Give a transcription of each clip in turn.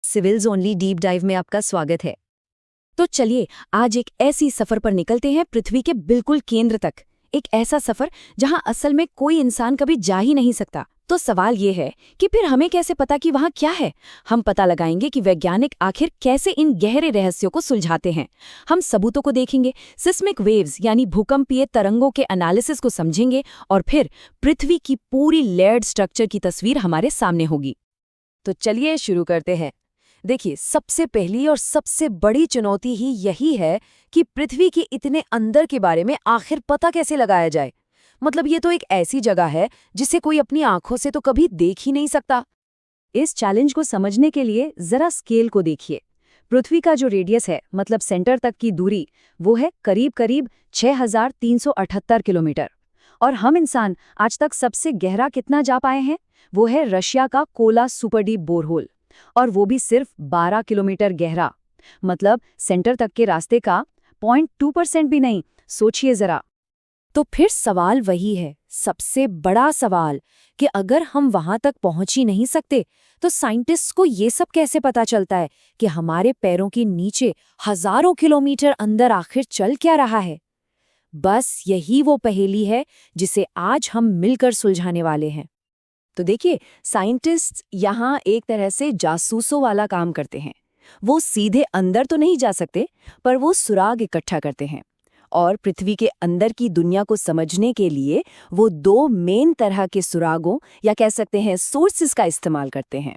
Civils only deep dive में आपका स्वागत है। तो चलिए आज एक ऐसी सफर पर निकलते हैं पृथ्वी के बिल्कुल केंद्र तक। एक ऐसा सफर जहां असल में कोई इंसान कभी जा ही नहीं सकता। तो सवाल ये है कि फिर हमें कैसे पता कि वहां क्या है। हम पता लगाएंगे कि वैज्ञानिक आखिर कैसे इन गहरे रहस्यों को सुलझाते हैं। हम सबूतों को देखेंगे, सिस्मिक वेव्स यानी भूकंपीय तरंगों के एनालिसिस को समझेंगे और फिर पृथ्वी की पूरी लेयर्ड स्ट्रक्चर की तस्वीर हमारे सामने होगी। तो चलिए शुरू करते हैं। देखिए, सबसे पहली और सबसे बड़ी चुनौती ही यही है कि पृथ्वी के इतने अंदर के बारे में आखिर पता कैसे लगाया जाए। मतलब ये तो एक ऐसी जगह है जिसे कोई अपनी आंखों से तो कभी देख ही नहीं सकता। इस चैलेंज को समझने के लिए जरा स्केल को देखिए। पृथ्वी का जो रेडियस है, मतलब सेंटर तक की दूरी, वो है करीब करीब 6378 किलोमीटर। और हम इंसान आज तक सबसे गहरा कितना जा पाए हैं, वो है रशिया का कोला सुपर डीप बोरहोल, और वो भी सिर्फ 12 किलोमीटर गहरा। मतलब सेंटर तक के रास्ते का 0.2% भी नहीं। सोचिए जरा। तो फिर सवाल वही है, सबसे बड़ा सवाल, कि अगर हम वहां तक पहुंच ही नहीं सकते तो साइंटिस्ट्स को ये सब कैसे पता चलता है कि हमारे पैरों के नीचे हजारों किलोमीटर अंदर आखिर चल क्या रहा है। बस यही वो पहेली है जिसे आज हम मिलकर सुलझाने वाले हैं। तो देखिए, साइंटिस्ट्स यहाँ एक तरह से जासूसों वाला काम करते हैं। वो सीधे अंदर तो नहीं जा सकते, पर वो सुराग इकट्ठा करते हैं। और पृथ्वी के अंदर की दुनिया को समझने के लिए वो दो मेन तरह के सुरागों या कह सकते हैं सोर्सेस का इस्तेमाल करते हैं।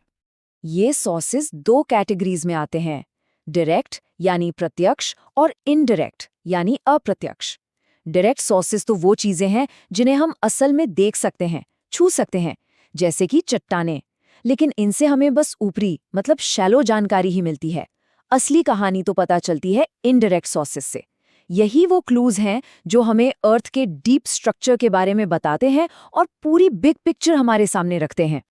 ये सोर्सेस दो कैटेगरीज में आते हैं, डायरेक्ट यानी प्रत्यक्ष और इनडायरेक्ट यानी अप्रत्यक्ष। डायरेक्ट सोर्सेस तो वो चीजें हैं जिन्हें हम असल में देख सकते हैं, छू सकते हैं, जैसे कि चट्टानें। लेकिन इनसे हमें बस ऊपरी मतलब शैलो जानकारी ही मिलती है। असली कहानी तो पता चलती है इनडायरेक्ट सोर्सेस से। यही वो क्लूज हैं जो हमें अर्थ के डीप स्ट्रक्चर के बारे में बताते हैं और पूरी बिग पिक्चर हमारे सामने रखते हैं।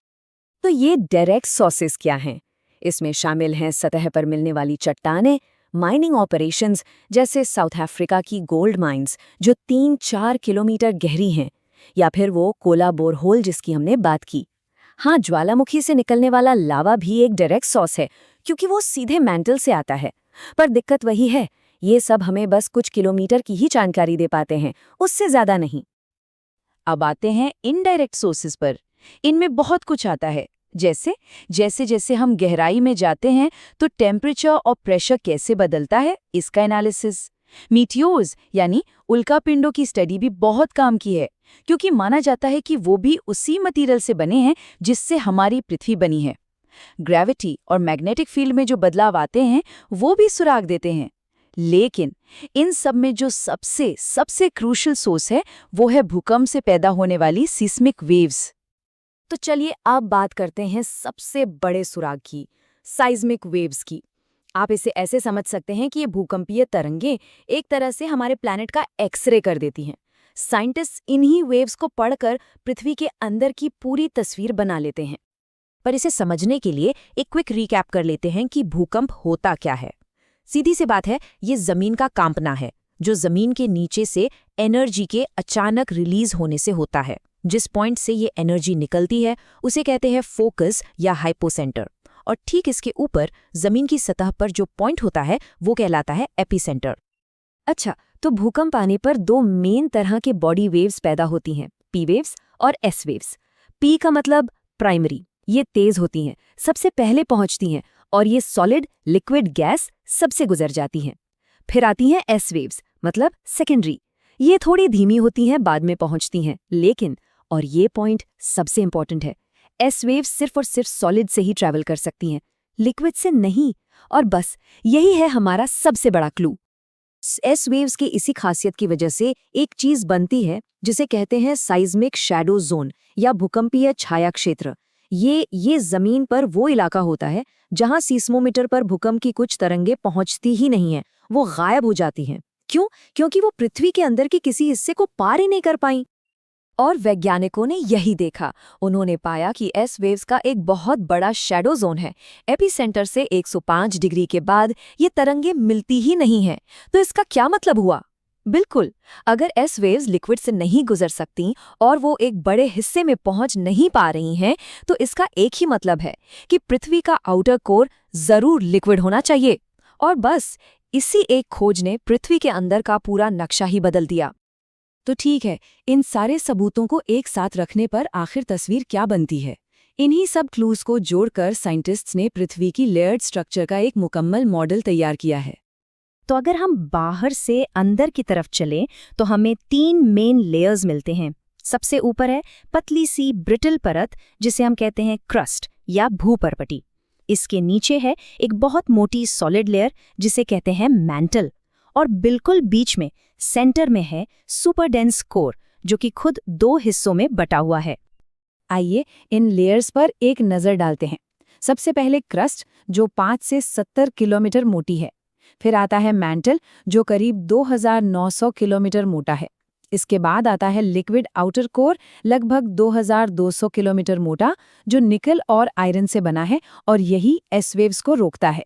तो ये डायरेक्ट सोर्सेस क्या हैं? इसमें शामिल हैं सतह पर मिलने वाली चट्टानें, माइनिंग ऑपरेशंस जैसे साउथ अफ्रीका की गोल्ड माइंस जो 3-4 किलोमीटर गहरी हैं, या फिर वो कोला बोरहोल जिसकी हमने बात की। हाँ, ज्वालामुखी से निकलने वाला लावा भी एक डायरेक्ट सोर्स है क्योंकि वो सीधे मैंटल से आता है। पर दिक्कत वही है, ये सब हमें बस कुछ किलोमीटर की ही जानकारी दे पाते हैं, उससे ज्यादा नहीं। अब आते हैं इनडायरेक्ट सोर्सेस पर। इनमें बहुत कुछ आता है, जैसे जैसे हम गहराई में जाते हैं तो टेम्परेचर और प्रेशर कैसे बदलता है, इसका एनालिसिस। मीटियोर्स यानी उल्कापिंडों की स्टडी भी बहुत काम की है, क्योंकि माना जाता है कि वो भी उसी मटेरियल से बने हैं जिससे हमारी पृथ्वी बनी है। ग्रेविटी और मैग्नेटिक फील्ड में जो बदलाव आते हैं वो भी सुराग देते हैं। लेकिन इन सब में जो सबसे क्रूशियल सोर्स है वो है भूकंप से पैदा होने वाली सिस्मिक वेव्स। तो चलिए अब बात करते हैं सबसे बड़े सुराग की, साइज्मिक वेव्स की। आप इसे ऐसे समझ सकते हैं कि ये भूकंपीय तरंगें एक तरह से हमारे प्लैनेट का एक्सरे कर देती हैं। साइंटिस्ट इन्हीं वेव्स को पढ़कर पृथ्वी के अंदर की पूरी तस्वीर बना लेते हैं। पर इसे समझने के लिए एक क्विक रिकैप कर लेते हैं कि भूकंप होता क्या है। सीधी सी बात है, ये जमीन का कांपना है जो जमीन के नीचे से एनर्जी के अचानक रिलीज होने से होता है। जिस पॉइंट से ये एनर्जी निकलती है उसे कहते हैं फोकस या हाइपोसेंटर, और ठीक इसके ऊपर जमीन की सतह पर जो पॉइंट होता है वो कहलाता है एपिसेंटर। अच्छा, तो भूकंप आने पर दो मेन तरह के बॉडी वेव्स पैदा होती हैं, पी वेव्स और एस वेव्स। पी का मतलब प्राइमरी, ये तेज होती हैं, सबसे पहले पहुंचती हैं और ये सॉलिड लिक्विड गैस सबसे गुजर जाती हैं। फिर आती हैं एस वेव्स, मतलब सेकेंडरी, ये थोड़ी धीमी होती हैं, बाद में पहुंचती हैं। लेकिन, और ये पॉइंट सबसे इंपॉर्टेंट है, एस वेव्स सिर्फ और सिर्फ सॉलिड से ही ट्रैवल कर सकती हैं, लिक्विड से नहीं। और बस यही है हमारा सबसे बड़ा क्लू। एस वेव्स की इसी खासियत की वजह से एक चीज बनती है जिसे कहते हैं साइज्मिक शैडो जोन या भूकंपीय छाया क्षेत्र। ये जमीन पर वो इलाका होता है जहां सीस्मोमीटर पर भूकंप की कुछ तरंगें पहुंचती ही नहीं हैं, वो गायब हो जाती हैं। क्यों? क्योंकि वो पृथ्वी के अंदर के किसी हिस्से को पार ही नहीं कर पाई। और वैज्ञानिकों ने यही देखा। उन्होंने पाया कि एस वेव्स का एक बहुत बड़ा शैडो जोन है। एपिसेंटर से 105 डिग्री के बाद ये तरंगें मिलती ही नहीं हैं। तो इसका क्या मतलब हुआ? बिल्कुल, अगर एस वेव्स लिक्विड से नहीं गुजर सकती और वो एक बड़े हिस्से में पहुंच नहीं पा रही हैं, तो इसका एक ही मतलब है कि पृथ्वी का आउटर कोर जरूर लिक्विड होना चाहिए। और बस इसी एक खोज ने पृथ्वी के अंदर का पूरा नक्शा ही बदल दिया। तो ठीक है, इन सारे सबूतों को एक साथ रखने पर आखिर तस्वीर क्या बनती है? इन्हीं सब क्लूज को जोड़कर साइंटिस्ट्स ने पृथ्वी की लेयर्ड स्ट्रक्चर का एक मुकम्मल मॉडल तैयार किया है। तो अगर हम बाहर से अंदर की तरफ चलें तो हमें 3 मेन लेयर्स मिलते हैं। सबसे ऊपर है पतली सी ब्रिटल परत, जिसे हम कहते हैं क्रस्ट या भूपर्पटी। इसके नीचे है एक बहुत मोटी सॉलिड लेयर, जिसे कहते हैं मैंटल। और बिल्कुल बीच में सेंटर में है सुपर डेंस कोर, जो कि खुद 2 हिस्सों में बटा हुआ है। आइए इन लेयर्स पर एक नज़र डालते हैं। सबसे पहले क्रस्ट, जो 5 से 70 किलोमीटर मोटी है। फिर आता है मैंटल, जो करीब 2900 किलोमीटर मोटा है। इसके बाद आता है लिक्विड आउटर कोर, लगभग 2200 किलोमीटर मोटा, जो निकल और आयरन से बना है और यही एस वेव्स को रोकता है।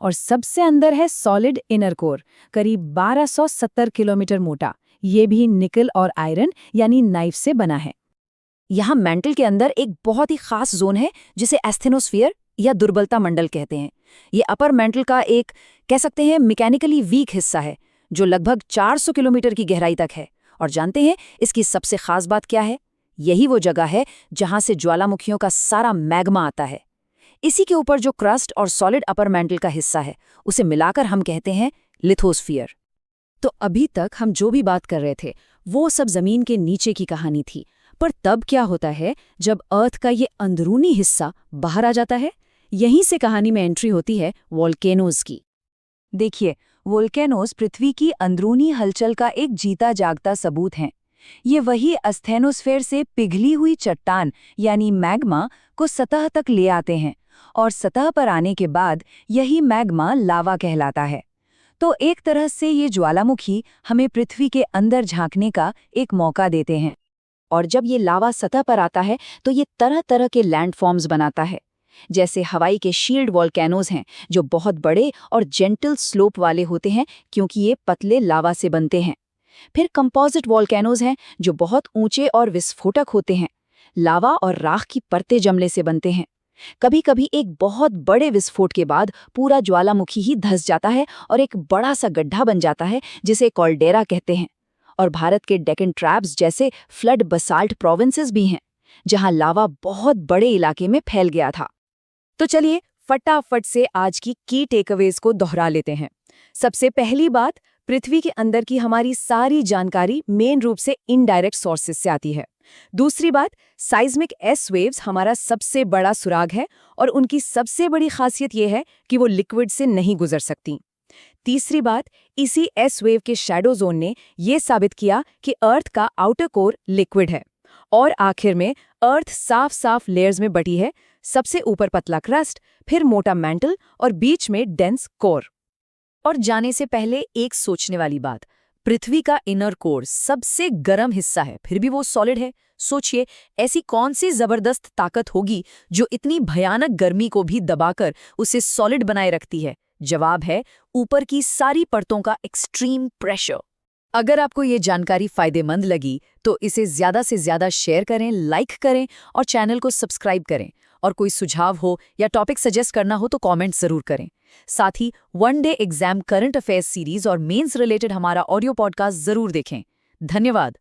और सबसे अंदर है सॉलिड इनर कोर, करीब 1270 किलोमीटर मोटा। ये भी निकल और आयरन यानी नाइफ से बना है। यहाँ मेंटल के अंदर एक बहुत ही खास जोन है, जिसे एस्थेनोस्फीयर या दुर्बलता मंडल कहते हैं। ये अपर मेंटल का एक, कह सकते हैं, मैकेनिकली वीक हिस्सा है, जो लगभग 400 किलोमीटर की गहराई तक है। और जानते हैं इसकी सबसे खास बात क्या है? यही वो जगह है जहां से ज्वालामुखियों का सारा मैग्मा आता है। इसी के ऊपर जो क्रस्ट और सॉलिड अपर मेंटल का हिस्सा है, उसे मिलाकर हम कहते हैं लिथोस्फीयर। तो अभी तक हम जो भी बात कर रहे थे, वो सब जमीन के नीचे की कहानी थी। पर तब क्या होता है जब अर्थ का ये अंदरूनी हिस्सा बाहर आ जाता है? यहीं से कहानी में एंट्री होती है वोल्केनोज की। देखिए, वोल्केनोज पृथ्वी की अंदरूनी हलचल का एक जीता जागता सबूत हैं। ये वही अस्थेनोस्फेयर से पिघली हुई चट्टान यानी मैग्मा को सतह तक ले आते हैं, और सतह पर आने के बाद यही मैग्मा लावा कहलाता है। तो एक तरह से ये ज्वालामुखी हमें पृथ्वी के अंदर झांकने का एक मौका देते हैं। और जब ये लावा सतह पर आता है तो ये तरह तरह के लैंडफॉर्म्स बनाता है। जैसे हवाई के शील्ड वोल्केनोज हैं, जो बहुत बड़े और जेंटल स्लोप वाले होते हैं क्योंकि ये पतले लावा से बनते हैं। फिर कंपोजिट वोल्केनोज हैं, जो बहुत ऊंचे और विस्फोटक होते हैं। लावा और राख की परतें जमने से बनते हैं। कभी कभी एक बहुत बड़े विस्फोट के बाद पूरा ज्वालामुखी ही धंस जाता है और एक बड़ा सा गड्ढा बन जाता है, जिसे कॉल्डेरा कहते हैं। और भारत के डेक्कन ट्रैप्स जैसे फ्लड बसाल्ट प्रोविंसेस भी हैं, जहां लावा बहुत बड़े इलाके में फैल गया था। तो चलिए फटाफट से आज की टेकअवेज को दोहरा लेते हैं। सबसे पहली बात, पृथ्वी के अंदर की हमारी सारी जानकारी मेन रूप से इनडायरेक्ट सोर्सेस से आती है। दूसरी बात, साइज्मिक एस वेव्स हमारा सबसे बड़ा सुराग है और उनकी सबसे बड़ी खासियत यह है कि वो लिक्विड से नहीं गुजर सकती। तीसरी बात, इसी एस वेव के शैडो जोन ने यह साबित किया कि अर्थ का आउटर कोर लिक्विड है। और आखिर में अर्थ साफ साफ लेयर्स में बटी है, सबसे ऊपर पतला क्रस्ट, फिर मोटा मैंटल और बीच में डेंस कोर। और जाने से पहले एक सोचने वाली बात, पृथ्वी का इनर कोर सबसे गर्म हिस्सा है, फिर भी वो सॉलिड है। सोचिए, ऐसी कौन सी जबरदस्त ताकत होगी जो इतनी भयानक गर्मी को भी दबाकर उसे सॉलिड बनाए रखती है? जवाब है ऊपर की सारी परतों का एक्सट्रीम प्रेशर। अगर आपको ये जानकारी फायदेमंद लगी तो इसे ज्यादा से ज्यादा शेयर करें, लाइक करें और चैनल को सब्सक्राइब करें। और कोई सुझाव हो या टॉपिक सजेस्ट करना हो तो कमेंट जरूर करें। साथ ही one day exam current affairs series और मेंस रिलेटेड हमारा ऑडियो पॉडकास्ट जरूर देखें। धन्यवाद।